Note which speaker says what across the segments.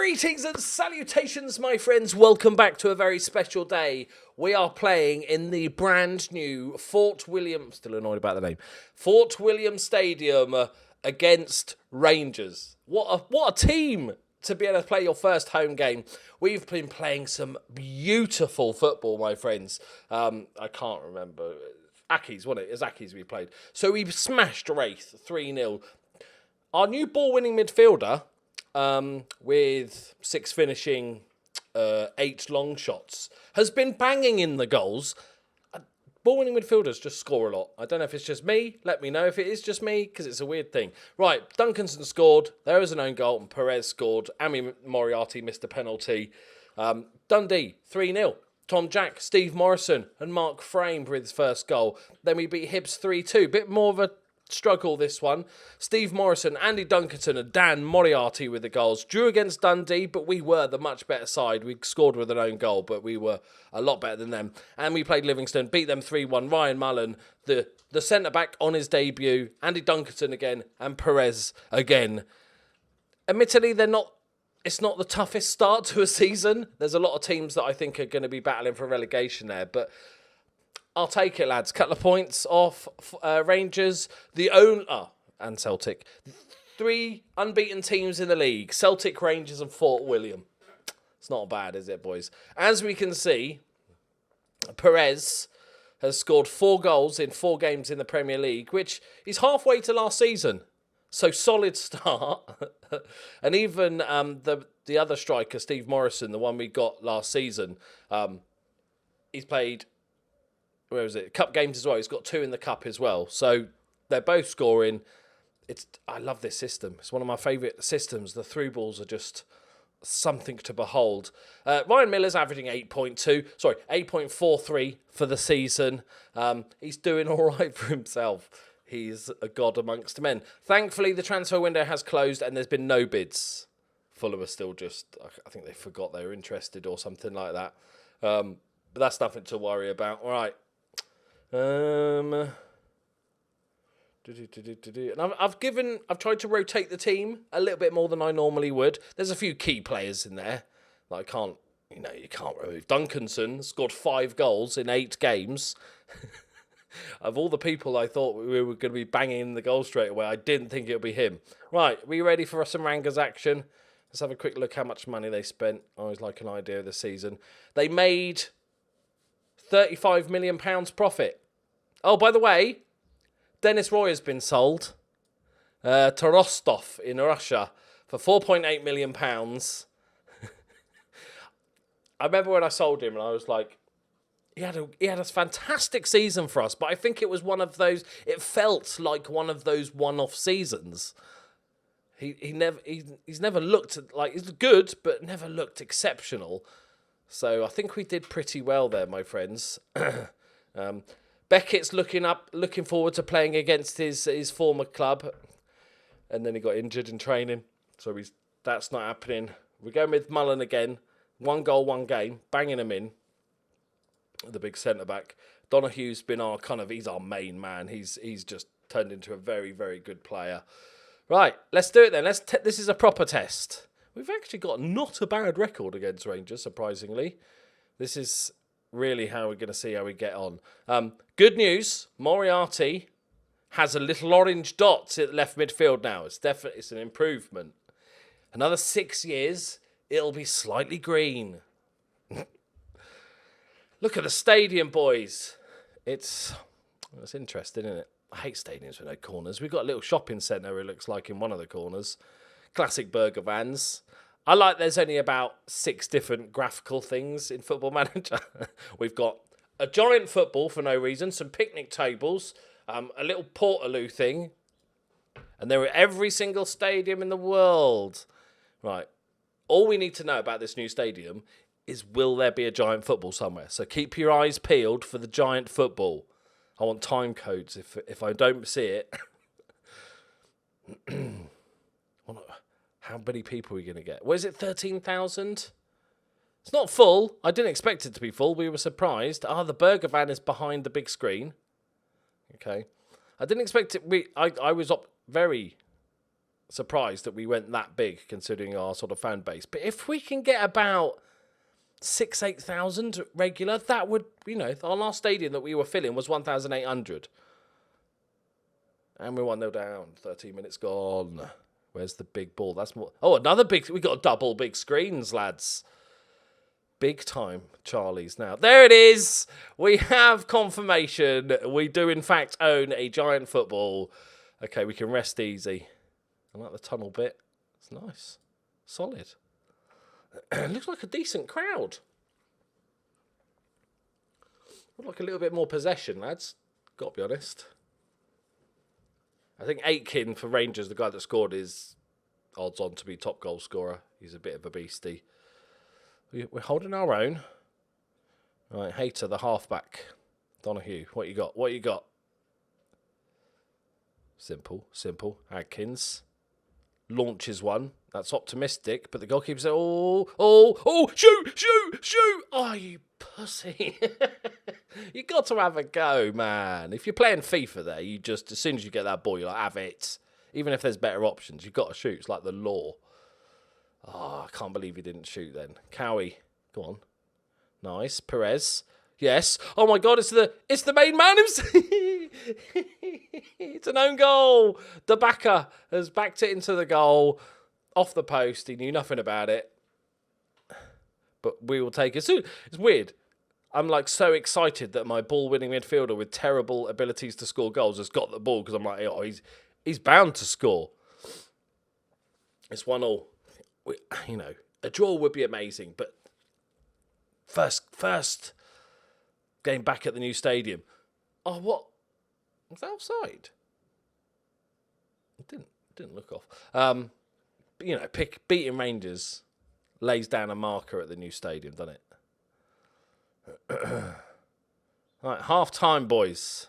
Speaker 1: Greetings and salutations, my friends. Welcome back to a very special day. We are playing in the brand new Fort William, still annoyed about the name, Fort William Stadium against Rangers. What a team to be able to play your first home game. We've been playing some beautiful football, my friends. I can't remember. Accies, wasn't it? It was Accies we played. So we smashed Wraith 3-0. Our new ball-winning midfielder, with 6 finishing, 8 long shots, has been banging in the goals. Ball-winning midfielders just score a lot. I don't know if it's just me. Let me know if it is just me, because it's a weird thing. Right, Duncanson scored. There was an own goal, and Perez scored. Ami Moriarty missed a penalty. Dundee, 3-0. Tom Jack, Steve Morrison, and Mark Frame with his first goal. Then we beat Hibs 3-2. Bit more of a struggle, this one. Steve Morrison, Andy Duncanson and Dan Moriarty with the goals. Drew against Dundee, but we were the much better side. We scored with an own goal, but we were a lot better than them. And we played Livingston, beat them 3-1. Ryan Mullen, the centre-back on his debut. Andy Duncanson again, and Perez again. Admittedly, it's not the toughest start to a season. There's a lot of teams that I think are going to be battling for relegation there, but I'll take it, lads. Couple of points off Rangers. And Celtic. 3 unbeaten teams in the league. Celtic, Rangers and Fort William. It's not bad, is it, boys? As we can see, Perez has scored 4 goals in 4 games in the Premier League, which is halfway to last season. So solid start. And even the other striker, Steve Morrison, the one we got last season, he's played, where was it? Cup games as well. He's got 2 in the cup as well. So they're both scoring. I love this system. It's one of my favourite systems. The through balls are just something to behold. Ryan Miller's averaging 8.43 for the season. He's doing all right for himself. He's a god amongst men. Thankfully, the transfer window has closed and there's been no bids. Fulham are still just, I think they forgot they were interested or something like that. But that's nothing to worry about. All right. And I've tried to rotate the team a little bit more than I normally would. There's a few key players in there that you can't remove. Duncanson scored 5 goals in 8 games. Of all the people I thought we were going to be banging in the goal straight away, I didn't think it would be him. Right, are we ready for some Rangers action? Let's have a quick look how much money they spent. I always like an idea of the season. They made £35 million profit. Oh, by the way, Dennis Roy has been sold to Rostov in Russia for £4.8 million. I remember when I sold him and I was like, he had a fantastic season for us, but I think it was one of those, it felt like one of those one-off seasons. He's never looked like, he's good, but never looked exceptional. So I think we did pretty well there, my friends. Beckett's looking forward to playing against his former club, and then he got injured in training, so that's not happening. We're going with Mullen again. 1 goal, 1 game, banging him in. The big centre back. Donohue's been he's our main man. He's just turned into a very, very good player. Right, let's do it then. This is a proper test. We've actually got not a bad record against Rangers, surprisingly. This is really how we're going to see how we get on. Good news, Moriarty has a little orange dot at left midfield now. It's an improvement. Another 6 years, it'll be slightly green. Look at the stadium, boys. It's interesting, isn't it? I hate stadiums with no corners. We've got a little shopping centre, it looks like, in one of the corners. Classic burger vans. I like there's only about 6 different graphical things in Football Manager. We've got a giant football for no reason, some picnic tables, a little Portaloo thing, and they're at every single stadium in the world. Right. All we need to know about this new stadium is, will there be a giant football somewhere? So keep your eyes peeled for the giant football. I want time codes if I don't see it. How many people are we going to get? What is it, 13,000? It's not full. I didn't expect it to be full. We were surprised. The burger van is behind the big screen. Okay. I didn't expect it. I was very surprised that we went that big considering our sort of fan base. But if we can get about 8,000 regular, that would, our last stadium that we were filling was 1,800. And we're 1-0 down, 13 minutes gone. Where's the big ball? That's more. Oh, another big. We got double big screens, lads. Big time Charlies now. There it is. We have confirmation. We do, in fact, own a giant football. Okay, we can rest easy. I like the tunnel bit. It's nice. Solid. Looks like a decent crowd. Would like a little bit more possession, lads. Got to be honest. I think Aitken for Rangers, the guy that scored, is odds on to be top goal scorer. He's a bit of a beastie. We're holding our own. Right, Hayter, the halfback. Donahue, what you got? What you got? Simple. Adkins launches one. That's optimistic, but the goalkeeper said, oh, shoot! Oh, you pussy. You got to have a go, man. If you're playing FIFA there, you just, as soon as you get that ball, you're like, have it. Even if there's better options, you've got to shoot. It's like the law. Oh, I can't believe he didn't shoot then. Cowie, go on. Nice. Perez. Yes. Oh my God, it's the main man himself. It's an own goal. The backer has backed it into the goal. Off the post. He knew nothing about it. But we will take it. It's weird. I'm like so excited that my ball-winning midfielder with terrible abilities to score goals has got the ball because I'm like, oh, he's bound to score. It's 1-1. A draw would be amazing, but first game back at the new stadium. Oh, what? Was that offside? It didn't look off. Beating Rangers lays down a marker at the new stadium, doesn't it? Right, half time, boys.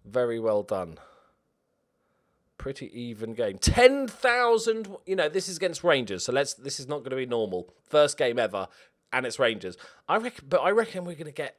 Speaker 1: Very well done. Pretty even game. 10,000. This is against Rangers, so this is not going to be normal. First game ever, and it's Rangers. I reckon we're going to get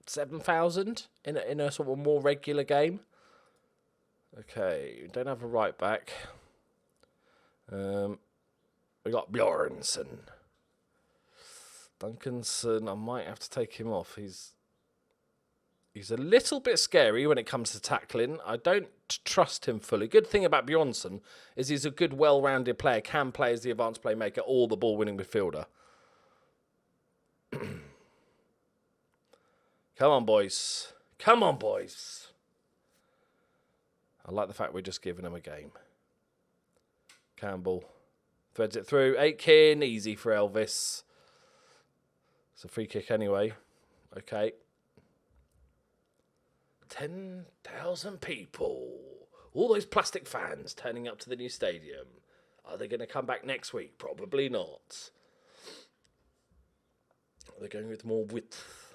Speaker 1: 7,000 in a sort of more regular game. Okay, we don't have a right back. We got Bjornsson. Duncanson, I might have to take him off. He's a little bit scary when it comes to tackling. I don't trust him fully. Good thing about Bjornsson is he's a good, well-rounded player. Can play as the advanced playmaker or the ball-winning midfielder. Come on, boys. Come on, boys. I like the fact we're just giving him a game. Campbell threads it through. Aitken, easy for Elvis. It's a free kick anyway. Okay. 10,000 people. All those plastic fans turning up to the new stadium. Are they going to come back next week? Probably not. They're going with more width.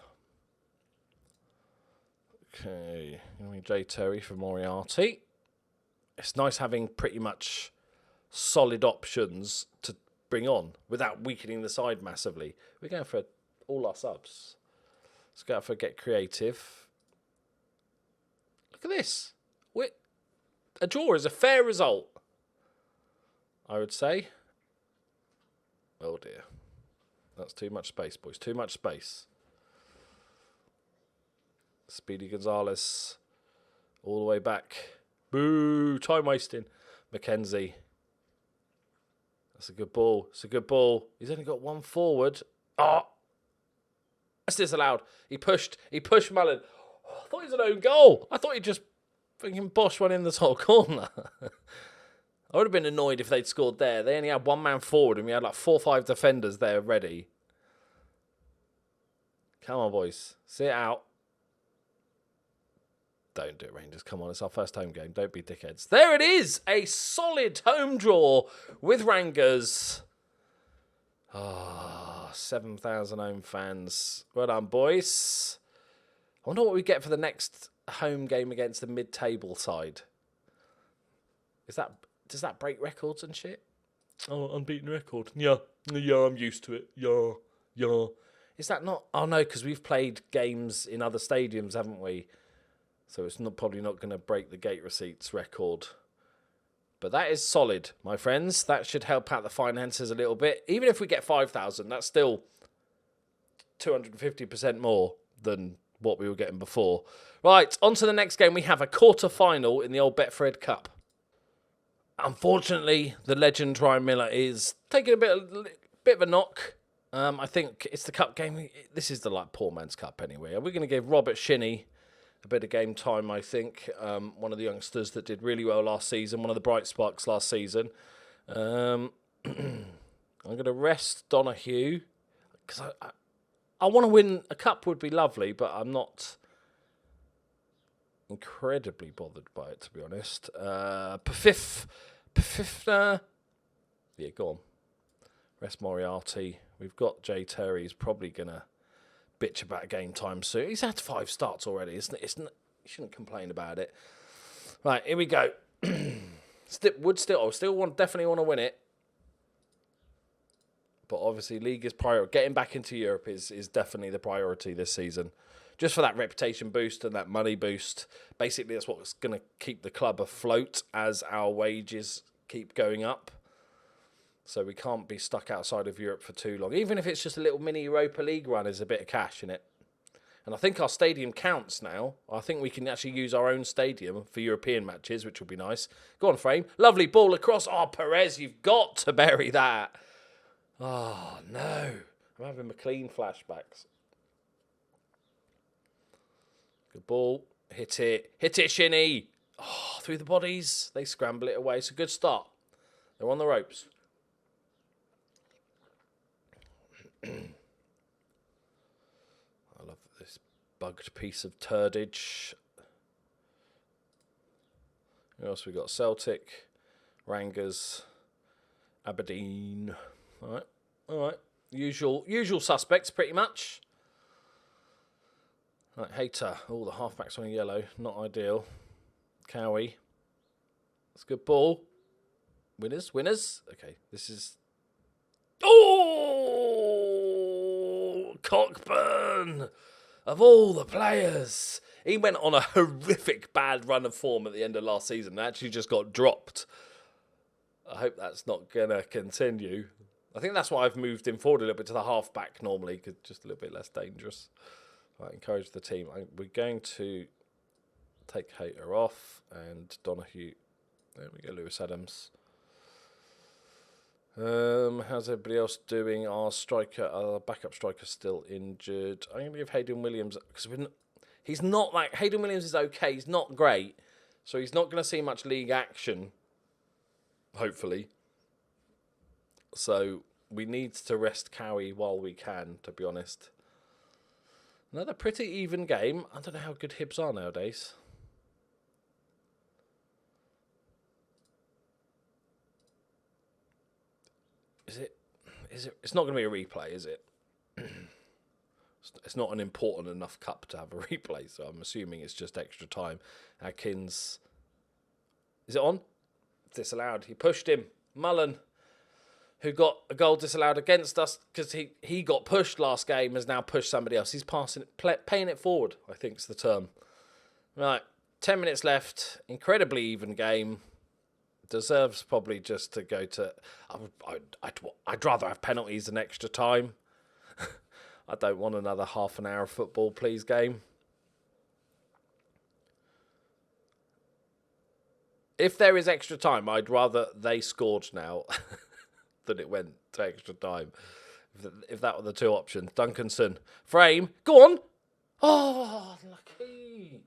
Speaker 1: Okay. Jay Terry for Moriarty. It's nice having pretty much solid options to bring on without weakening the side massively. We're going for all our subs. Let's go for get creative. Look at this. A draw is a fair result, I would say. Oh dear. That's too much space, boys. Too much space. Speedy Gonzalez. All the way back. Boo. Time wasting. Mackenzie. That's a good ball. It's a good ball. He's only got one forward. Oh. That's disallowed. He pushed Mullen. Oh, I thought it was an own goal. I thought he just freaking bosh one in the top corner. I would have been annoyed if they'd scored there. They only had one man forward and we had like 4 or 5 defenders there ready. Come on, boys. See it out. Don't do it, Rangers. Come on, it's our first home game. Don't be dickheads. There it is. A solid home draw with Rangers. 7,000 home fans. Well done, boys. I wonder what we get for the next home game against the mid-table side. Does that break records and shit? Oh, unbeaten record. Yeah, I'm used to it. Yeah. Is that not? Oh no, because we've played games in other stadiums, haven't we? So it's probably not going to break the gate receipts record. But that is solid, my friends. That should help out the finances a little bit. Even if we get 5,000, that's still 250% more than what we were getting before. Right, on to the next game. We have a quarter-final in the old Betfred Cup. Unfortunately, the legend Ryan Miller is taking a bit of a knock. I think it's the cup game. This is the poor man's cup anyway. We're going to give Robert Shinney a bit of game time, I think. One of the youngsters that did really well last season. One of the bright sparks last season. I'm going to rest Donahue because I want to win a cup would be lovely, but I'm not incredibly bothered by it, to be honest. Pafifna. Yeah, go on. Rest Moriarty. We've got Jay Terry. He's probably going to bitch about game time soon. He's had 5 starts already. You shouldn't complain about it. Right, here we go. Definitely want to win it. But obviously, league is priority. Getting back into Europe is definitely the priority this season. Just for that reputation boost and that money boost. Basically, that's what's going to keep the club afloat as our wages keep going up. So we can't be stuck outside of Europe for too long. Even if it's just a little mini Europa League run, there's a bit of cash in it. And I think our stadium counts now. I think we can actually use our own stadium for European matches, which will be nice. Go on, Frame. Lovely ball across. Oh, Perez, you've got to bury that. Oh, no. I'm having McLean flashbacks. Good ball. Hit it. Hit it, Shinny. Oh, through the bodies. They scramble it away. It's a good start. They're on the ropes. I love this bugged piece of turdage. Who else we got? Celtic, Rangers, Aberdeen. All right. Usual suspects, pretty much. Right, Hater. Oh, the halfback's on yellow. Not ideal. Cowie. That's a good ball. Winners. Okay, this is... Oh! Cockburn! Of all the players. He went on a horrific bad run of form at the end of last season and actually just got dropped. I hope that's not going to continue. I think that's why I've moved him forward a little bit to the half-back normally, because just a little bit less dangerous. Right, encourage the team. We're going to take Hater off and Donahue. There we go, Lewis Adams. How's everybody else doing? Our backup striker still injured. I'm going to give Hayden Williams, because he's not like... Hayden Williams is okay. He's not great. So he's not going to see much league action, hopefully. So we need to rest Cowie while we can, to be honest. Another pretty even game. I don't know how good Hibs are nowadays. Is it? It's not going to be a replay, is it? It's not an important enough cup to have a replay, so I'm assuming it's just extra time. Atkins. Is it on? Disallowed. He pushed him. Mullen, who got a goal disallowed against us because he got pushed last game, has now pushed somebody else. He's paying it forward, I think is the term. Right, 10 minutes left. Incredibly even game. Deserves probably just to go to... I'd rather have penalties than extra time. I don't want another half an hour of football, please, game. If there is extra time, I'd rather they scored now than it went to extra time. If that were the two options. Duncanson. Frame. Go on. Oh, lucky.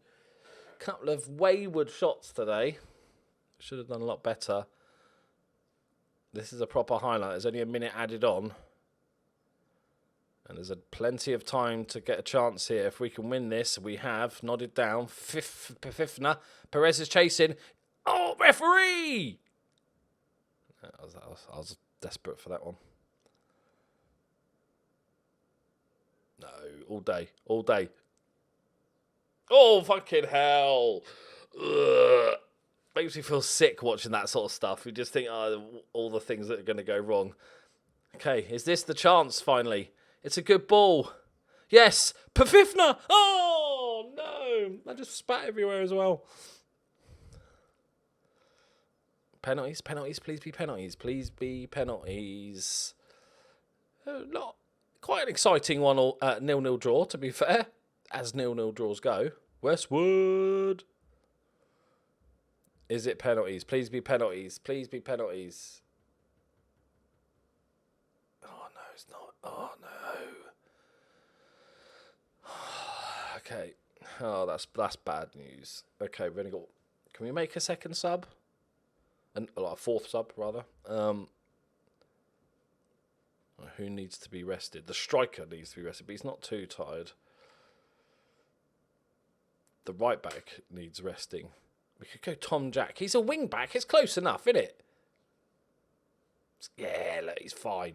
Speaker 1: Couple of wayward shots today. Should have done a lot better. This is a proper highlight. There's only a minute added on. And there's plenty of time to get a chance here. If we can win this, we have. Nodded down. Fifna. Perez is chasing. Oh, referee! I was desperate for that one. No, all day. Oh, fucking hell. Ugh. Makes me feel sick watching that sort of stuff. You just think, all the things that are going to go wrong. Okay, is this the chance, finally? It's a good ball. Yes, Pafifna! Oh, no! I just spat everywhere as well. Penalties, penalties, please be penalties. Please be penalties. Not quite an exciting one, 0-0 draw, to be fair, as 0-0 draws go. Westwood. Is it penalties? Please be penalties. Please be penalties. Oh, no, it's not. Oh, no. Okay. Oh, that's bad news. Okay, we've only got... Can we make a second sub? A fourth sub, rather. Who needs to be rested? The striker needs to be rested, but he's not too tired. The right back needs resting. We could go Tom Jack. He's a wing back. It's close enough, isn't it? Yeah, look, he's fine.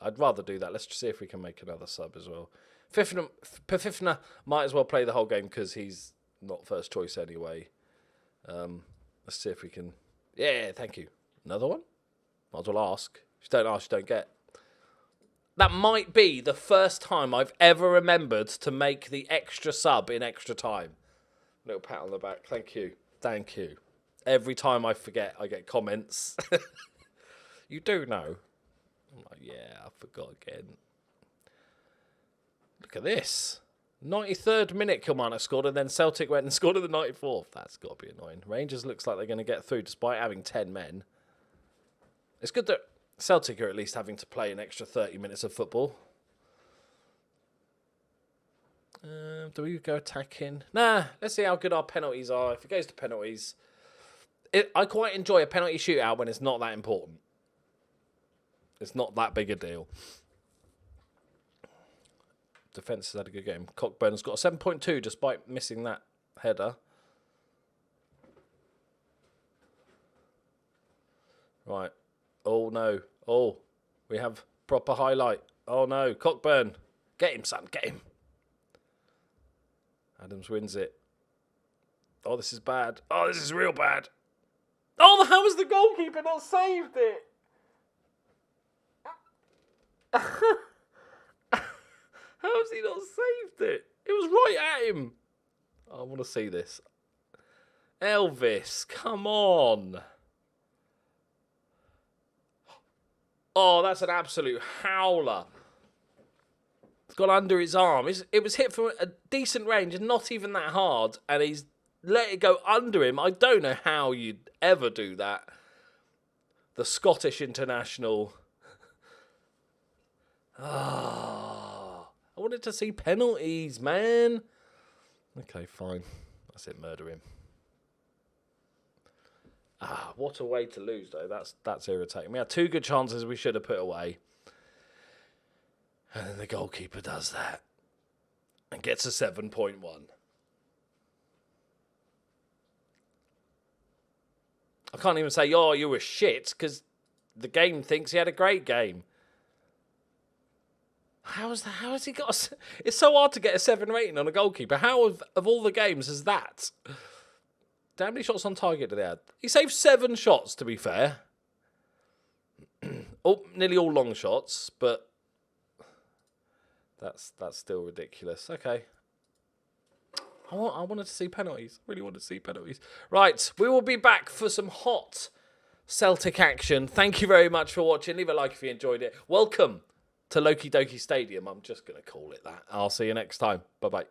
Speaker 1: I'd rather do that. Let's see if we can make another sub as well. Fifna might as well play the whole game because he's not first choice anyway. Let's see if we can... Yeah, thank you. Another one? Might as well ask. If you don't ask, you don't get. That might be the first time I've ever remembered to make the extra sub in extra time. Little pat on the back. Thank you. Thank you. Every time I forget, I get comments. You do know. I'm like, yeah, I forgot again. Look at this. 93rd minute Kilmarnock scored, and then Celtic went and scored in the 94th. That's got to be annoying. Rangers looks like they're going to get through despite having 10 men. It's good that Celtic are at least having to play an extra 30 minutes of football. Do we go attacking? Nah, let's see how good our penalties are. If it goes to penalties, I quite enjoy a penalty shootout when it's not that important. It's not that big a deal. Defence has had a good game. Cockburn's got a 7.2 despite missing that header. Right. Oh, no. Oh, we have proper highlight. Oh, no. Cockburn. Get him, son. Get him. Adams wins it. Oh, this is bad. Oh, this is real bad. Oh, how has the goalkeeper not saved it? How has he not saved it? It was right at him. Oh, I want to see this. Elvis, come on. Oh, that's an absolute howler. It's gone under his arm. It was hit from a decent range and not even that hard, and he's let it go under him. I don't know how you'd ever do that. The Scottish international. Ah, I wanted to see penalties, man. Okay, fine. That's it, murder him. Ah, what a way to lose, though. That's irritating. We had two good chances we should have put away. And then the goalkeeper does that. And gets a 7.1. I can't even say, oh, you were shit, because the game thinks he had a great game. How has he got it's so hard to get a 7 rating on a goalkeeper. How of all the games is that? How many shots on target did he have? He saved 7 shots, to be fair. Oh, nearly all long shots, but that's still ridiculous. Okay. I wanted to see penalties. Really wanted to see penalties. Right, we will be back for some hot Celtic action. Thank you very much for watching. Leave a like if you enjoyed it. Welcome to Loki Doki Stadium. I'm just going to call it that. I'll see you next time. Bye-bye.